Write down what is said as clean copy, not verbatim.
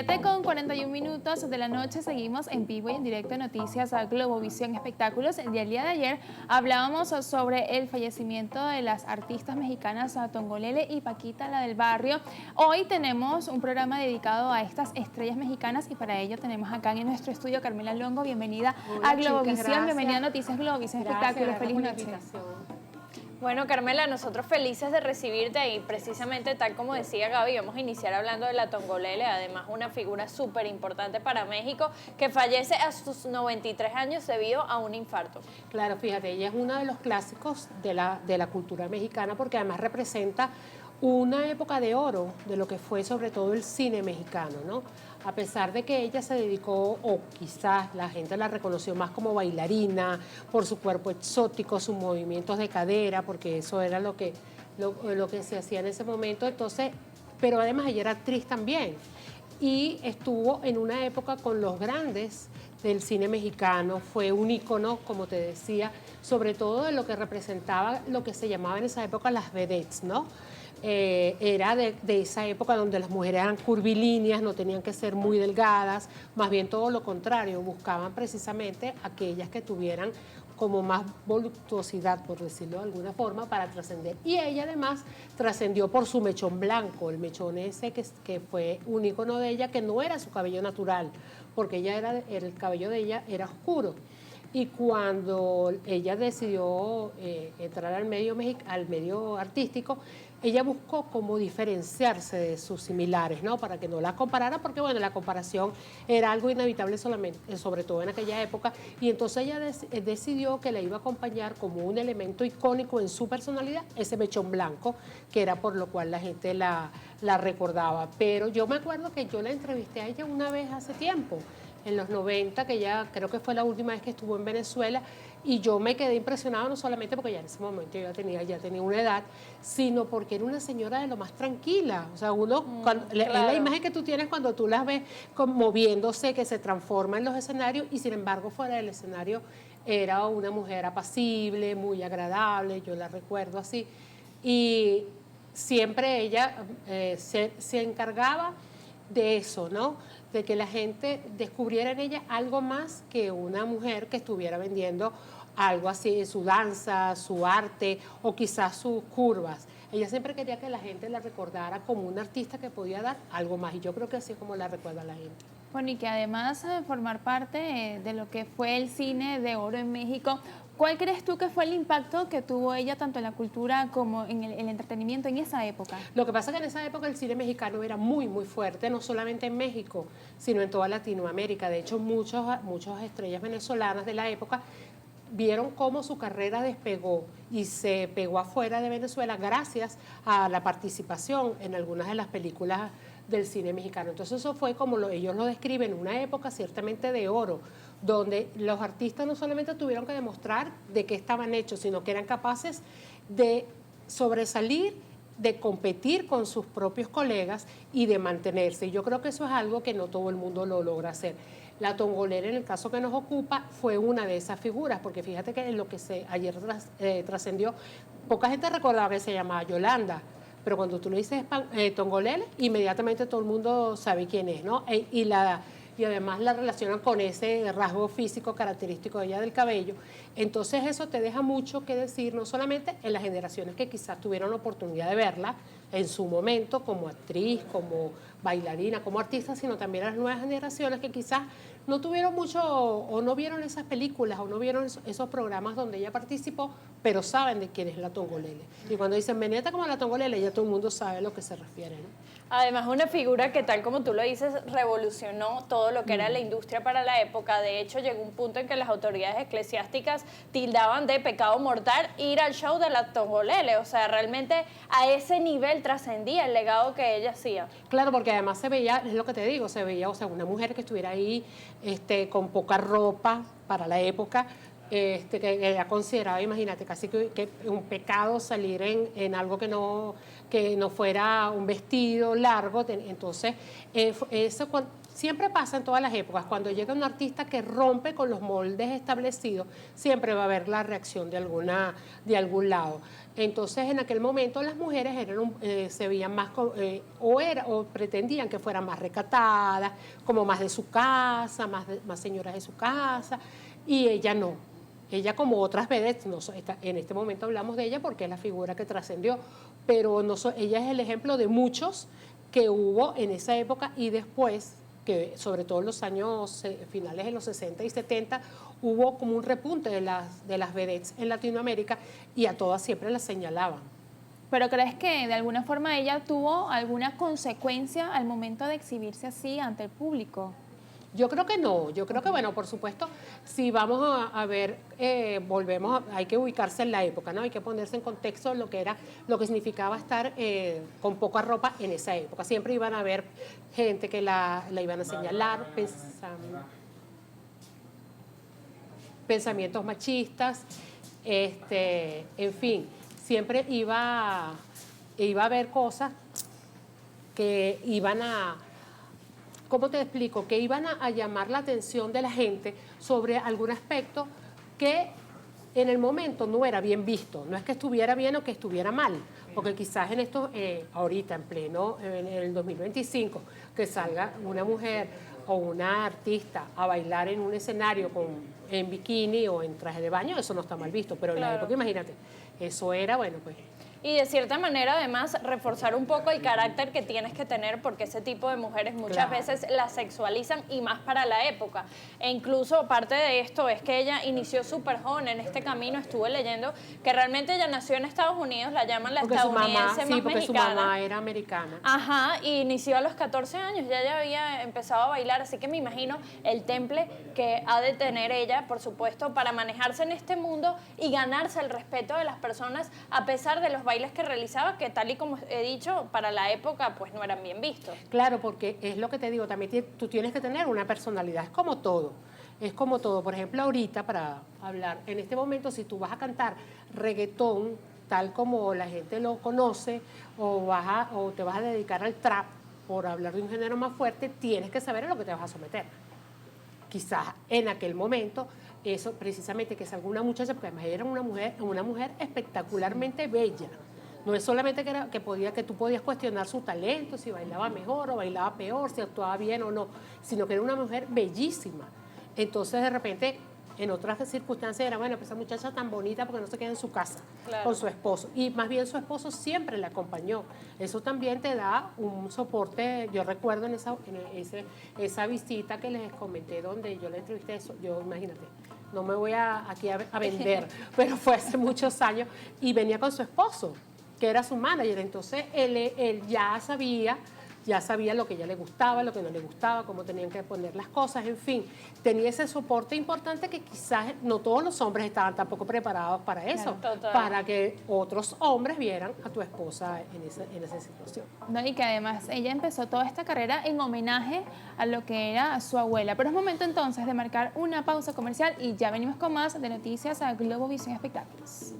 7:41 de la noche, seguimos en vivo y en directo de Noticias a Globovisión Espectáculos. El día de ayer hablábamos sobre el fallecimiento de las artistas mexicanas Tongolele y Paquita, la del barrio. Hoy tenemos un programa dedicado a estas estrellas mexicanas y para ello tenemos acá en nuestro estudio Carmela Longo. Bienvenida a Globovisión, bienvenida a Noticias Globovisión Espectáculos. Feliz noche. Bueno, Carmela, nosotros felices de recibirte y precisamente tal como decía Gaby, vamos a iniciar hablando de la Tongolele, además una figura súper importante para México que fallece a sus 93 años debido a un infarto. Claro, fíjate, ella es uno de los clásicos de la cultura mexicana porque además representa una época de oro de lo que fue sobre todo el cine mexicano, ¿no? A pesar de que ella se dedicó, o quizás la gente la reconoció más como bailarina, por su cuerpo exótico, sus movimientos de cadera, porque eso era lo que se hacía en ese momento, entonces, pero además ella era actriz también. Y estuvo en una época con los grandes del cine mexicano, fue un ícono, como te decía, sobre todo de lo que representaba lo que se llamaba en esa época las vedettes, ¿no? Era de esa época donde las mujeres eran curvilíneas, no tenían que ser muy delgadas, más bien todo lo contrario, buscaban precisamente aquellas que tuvieran como más voluptuosidad, por decirlo de alguna forma, para trascender. Y ella además trascendió por su mechón blanco, el mechón ese que fue un ícono de ella, que no era su cabello natural, porque el cabello de ella era oscuro. Y cuando ella decidió entrar al medio artístico, ella buscó cómo diferenciarse de sus similares, ¿no? Para que no la comparara, porque bueno, la comparación era algo inevitable sobre todo en aquella época, y entonces ella decidió que la iba a acompañar como un elemento icónico en su personalidad, ese mechón blanco, que era por lo cual la gente la recordaba. Pero yo me acuerdo que yo la entrevisté a ella una vez hace tiempo, en los 90, que ya creo que fue la última vez que estuvo en Venezuela, y yo me quedé impresionada no solamente porque ya en ese momento yo ya tenía una edad, sino porque era una señora de lo más tranquila. O sea, claro. Es la imagen que tú tienes cuando tú las ves moviéndose, que se transforma en los escenarios, y sin embargo fuera del escenario era una mujer apacible, muy agradable, yo la recuerdo así, y siempre ella se encargaba de eso, ¿no? De que la gente descubriera en ella algo más que una mujer que estuviera vendiendo algo así, su danza, su arte o quizás sus curvas. Ella siempre quería que la gente la recordara como una artista que podía dar algo más, y yo creo que así es como la recuerda la gente. Bueno, y que además formar parte de lo que fue el cine de oro en México. ¿Cuál crees tú que fue el impacto que tuvo ella tanto en la cultura como en el entretenimiento en esa época? Lo que pasa es que en esa época el cine mexicano era muy, muy fuerte, no solamente en México, sino en toda Latinoamérica. De hecho, muchas estrellas venezolanas de la época vieron cómo su carrera despegó y se pegó afuera de Venezuela gracias a la participación en algunas de las películas del cine mexicano. Entonces eso fue como ellos lo describen, una época ciertamente de oro, donde los artistas no solamente tuvieron que demostrar de qué estaban hechos, sino que eran capaces de sobresalir, de competir con sus propios colegas y de mantenerse. Y yo creo que eso es algo que no todo el mundo lo logra hacer. La Tongolele, en el caso que nos ocupa, fue una de esas figuras, porque fíjate que en lo que ayer trascendió, poca gente recordaba que se llamaba Yolanda, pero cuando tú le dices Tongolele, inmediatamente todo el mundo sabe quién es, ¿no? Y además la relacionan con ese rasgo físico característico de ella del cabello. Entonces eso te deja mucho que decir, no solamente en las generaciones que quizás tuvieron la oportunidad de verla en su momento como actriz, como bailarina, como artista, sino también a las nuevas generaciones que quizás no tuvieron mucho o no vieron esas películas o no vieron esos programas donde ella participó, pero saben de quién es la Tongolele. Y cuando dicen veneta como la Tongolele, ya todo el mundo sabe a lo que se refiere, ¿no? Además, una figura que, tal como tú lo dices, revolucionó todo lo que era la industria para la época. De hecho, llegó un punto en que las autoridades eclesiásticas tildaban de pecado mortal ir al show de la Tongolele. O sea, realmente a ese nivel trascendía el legado que ella hacía. Claro, porque además se veía, es lo que te digo, se veía, o sea, una mujer que estuviera ahí con poca ropa para la época, que era considerado, imagínate, casi que un pecado salir en algo que no fuera un vestido largo. Entonces, eso siempre pasa en todas las épocas, cuando llega un artista que rompe con los moldes establecidos, siempre va a haber la reacción de algún lado. Entonces, en aquel momento las mujeres se veían más, o pretendían que fueran más recatadas, como más de su casa, más señoras de su casa, y ella no. Ella, como otras vedettes, en este momento hablamos de ella porque es la figura que trascendió, pero ella es el ejemplo de muchos que hubo en esa época y después, que sobre todo en los años finales de los 60 y 70, hubo como un repunte de las vedettes en Latinoamérica y a todas siempre las señalaban. ¿Pero crees que de alguna forma ella tuvo alguna consecuencia al momento de exhibirse así ante el público? Yo creo que no, yo creo que, bueno, por supuesto, si vamos a ver, hay que ubicarse en la época, ¿no? Hay que ponerse en contexto lo que significaba estar con poca ropa en esa época. Siempre iban a haber gente que la iban a señalar, pensamientos machistas, en fin, siempre iba a haber cosas que iban a... ¿Cómo te explico? Que iban a llamar la atención de la gente sobre algún aspecto que en el momento no era bien visto. No es que estuviera bien o que estuviera mal, porque quizás ahorita en el 2025, que salga una mujer o una artista a bailar en un escenario en bikini o en traje de baño, eso no está mal visto, pero en la época, imagínate, eso era, bueno, pues... Y de cierta manera, además, reforzar un poco el carácter que tienes que tener, porque ese tipo de mujeres muchas veces las sexualizan, y más para la época. E incluso parte de esto es que ella inició súper joven en este camino. Estuve leyendo que realmente ella nació en Estados Unidos, la llaman la estadounidense más mexicana. Porque su mamá era americana. Ajá, y inició a los 14 años, ya había empezado a bailar, así que me imagino el temple que ha de tener ella, por supuesto, para manejarse en este mundo y ganarse el respeto de las personas, a pesar de los bailes que realizaba, que tal y como he dicho, para la época pues no eran bien vistos. Claro, porque es lo que te digo, también tú tienes que tener una personalidad, es como todo. Por ejemplo, ahorita, para hablar, en este momento, si tú vas a cantar reggaetón, tal como la gente lo conoce, o te vas a dedicar al trap, por hablar de un género más fuerte, tienes que saber a lo que te vas a someter. Quizás en aquel momento, eso precisamente, que salga una muchacha, porque además era una mujer espectacularmente bella. No es solamente que tú podías cuestionar su talento, si bailaba mejor o bailaba peor, si actuaba bien o no, sino que era una mujer bellísima. Entonces, de repente, en otras circunstancias era, bueno, pues esa muchacha tan bonita porque no se queda en su casa con su esposo. Y más bien su esposo siempre la acompañó. Eso también te da un soporte. Yo recuerdo en esa visita que les comenté donde yo la entrevisté, imagínate, no me voy aquí a vender, pero fue hace muchos años, y venía con su esposo, que era su manager. Entonces él ya sabía lo que a ella le gustaba, lo que no le gustaba, cómo tenían que poner las cosas, en fin. Tenía ese soporte importante que quizás no todos los hombres estaban tampoco preparados para eso, para que otros hombres vieran a tu esposa en esa situación. No, y que además ella empezó toda esta carrera en homenaje a lo que era su abuela. Pero es momento entonces de marcar una pausa comercial y ya venimos con más de noticias a Globovisión Espectáculos.